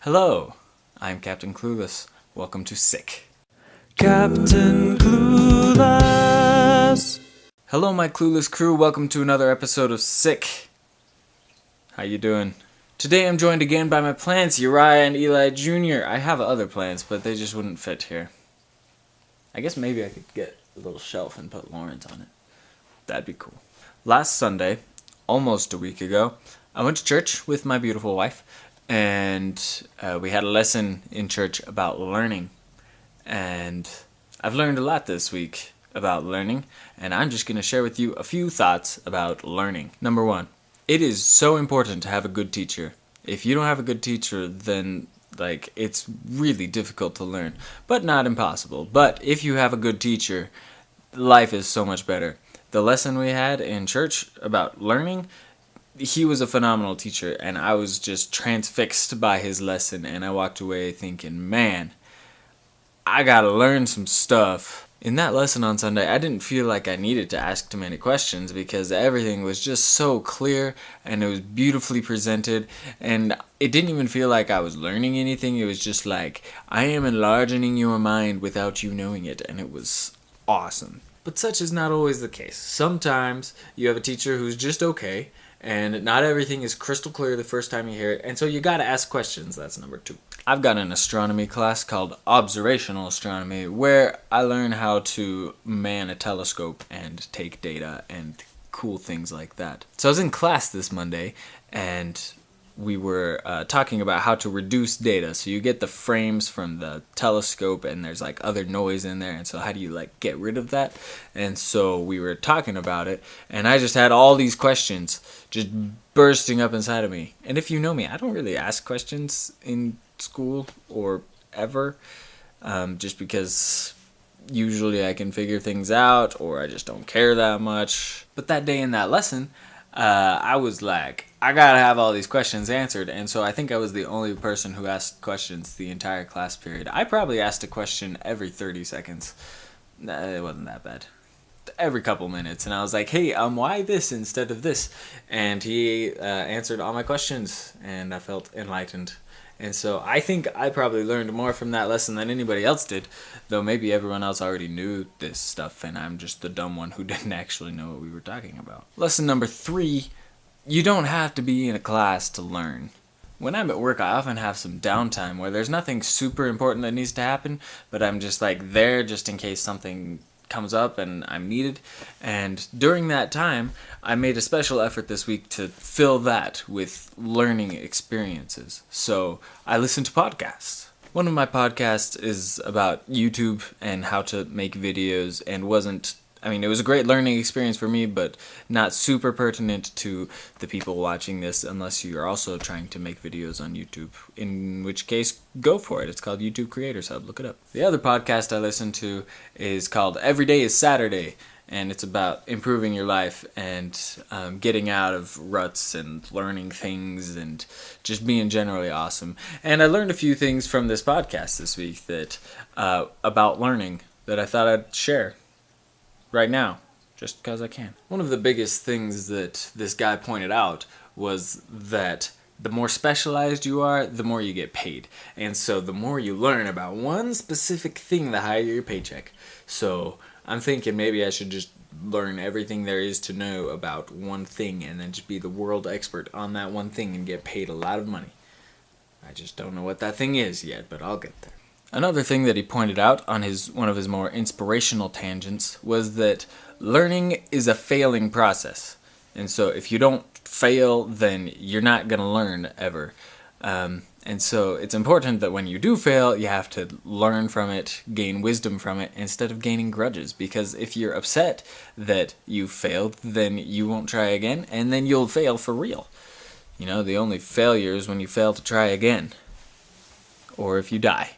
Hello, I'm Captain Clueless. Welcome to SICC. Captain Clueless. Hello, my Clueless crew. Welcome to another episode of SICC. How you doing? Today I'm joined again by my plants, Uriah and Eli Jr. I have other plants, but they just wouldn't fit here. I guess maybe I could get a little shelf and put Lawrence on it. That'd be cool. Last Sunday, almost a week ago, I went to church with my beautiful wife, and we had a lesson in church about learning. And I've learned a lot this week about learning, and I'm just going to share with you a few thoughts about learning. Number one, it is so important to have a good teacher. If you don't have a good teacher, then it's really difficult to learn, but not impossible. But if you have a good teacher, life is so much better. The lesson we had in church about learning, he was a phenomenal teacher, and I was just transfixed by his lesson, and I walked away thinking, man, I gotta learn some stuff. In that lesson on Sunday, I didn't feel like I needed to ask too many questions because everything was just so clear and it was beautifully presented, and it didn't even feel like I was learning anything. It was just like, I am enlarging your mind without you knowing it, and it was awesome. But such is not always the case. Sometimes you have a teacher who's just okay, and not everything is crystal clear the first time you hear it, and so you gotta ask questions. That's number two. I've got an astronomy class called observational astronomy, where I learn how to man a telescope and take data and cool things like that. So I was in class this Monday, and we were talking about how to reduce data. So you get the frames from the telescope, and there's other noise in there, and so how do you get rid of that? And so we were talking about it, and I just had all these questions just bursting up inside of me. And if you know me, I don't really ask questions in school or ever, just because usually I can figure things out, or I just don't care that much. But that day in that lesson, I was like, I gotta have all these questions answered, and so I think I was the only person who asked questions the entire class period. I probably asked a question every 30 seconds. It wasn't that bad. Every couple minutes, and I was like, hey, why this instead of this? And he answered all my questions, and I felt enlightened. And so I think I probably learned more from that lesson than anybody else did, though maybe everyone else already knew this stuff, and I'm just the dumb one who didn't actually know what we were talking about. Lesson number 3, you don't have to be in a class to learn. When I'm at work, I often have some downtime where there's nothing super important that needs to happen, but I'm just there just in case something comes up and I'm needed. And during that time, I made a special effort this week to fill that with learning experiences. So I listened to podcasts. One of my podcasts is about YouTube and how to make videos, and it was a great learning experience for me, but not super pertinent to the people watching this unless you're also trying to make videos on YouTube, in which case, go for it. It's called YouTube Creators Hub. Look it up. The other podcast I listen to is called Every Day is Saturday, and it's about improving your life and getting out of ruts and learning things and just being generally awesome. And I learned a few things from this podcast this week that about learning that I thought I'd share right now, just because I can. One of the biggest things that this guy pointed out was that the more specialized you are, the more you get paid. And so the more you learn about one specific thing, the higher your paycheck. So I'm thinking maybe I should just learn everything there is to know about one thing and then just be the world expert on that one thing and get paid a lot of money. I just don't know what that thing is yet, but I'll get there. Another thing that he pointed out on one of his more inspirational tangents was that learning is a failing process. And so if you don't fail, then you're not going to learn ever. And so it's important that when you do fail, you have to learn from it, gain wisdom from it, instead of gaining grudges. Because if you're upset that you failed, then you won't try again, and then you'll fail for real. The only failure is when you fail to try again. Or if you die.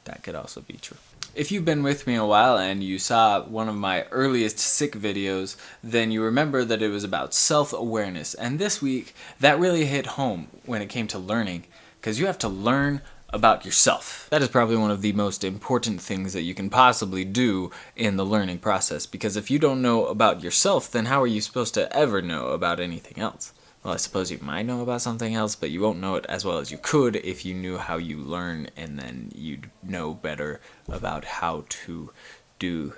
That could also be true. If you've been with me a while and you saw one of my earliest SICC videos, then you remember that it was about self-awareness. And this week, that really hit home when it came to learning, because you have to learn about yourself. That is probably one of the most important things that you can possibly do in the learning process, because if you don't know about yourself, then how are you supposed to ever know about anything else? Well, I suppose you might know about something else, but you won't know it as well as you could if you knew how you learn, and then you'd know better about how to do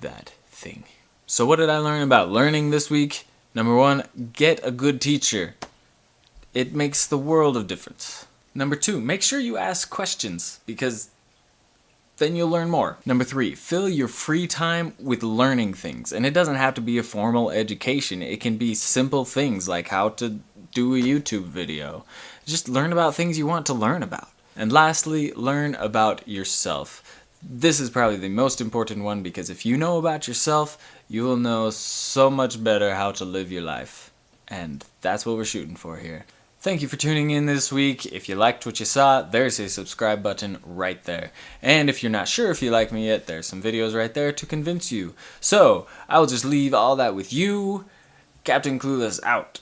that thing. So what did I learn about learning this week? Number 1, get a good teacher. It makes the world of difference. Number 2, make sure you ask questions, because then you'll learn more. Number 3, fill your free time with learning things. And it doesn't have to be a formal education. It can be simple things like how to do a YouTube video. Just learn about things you want to learn about. And lastly, learn about yourself. This is probably the most important one, because if you know about yourself, you will know so much better how to live your life. And that's what we're shooting for here. Thank you for tuning in this week. If you liked what you saw, there's a subscribe button right there. And if you're not sure if you like me yet, there's some videos right there to convince you. So, I'll just leave all that with you. Captain Clueless out.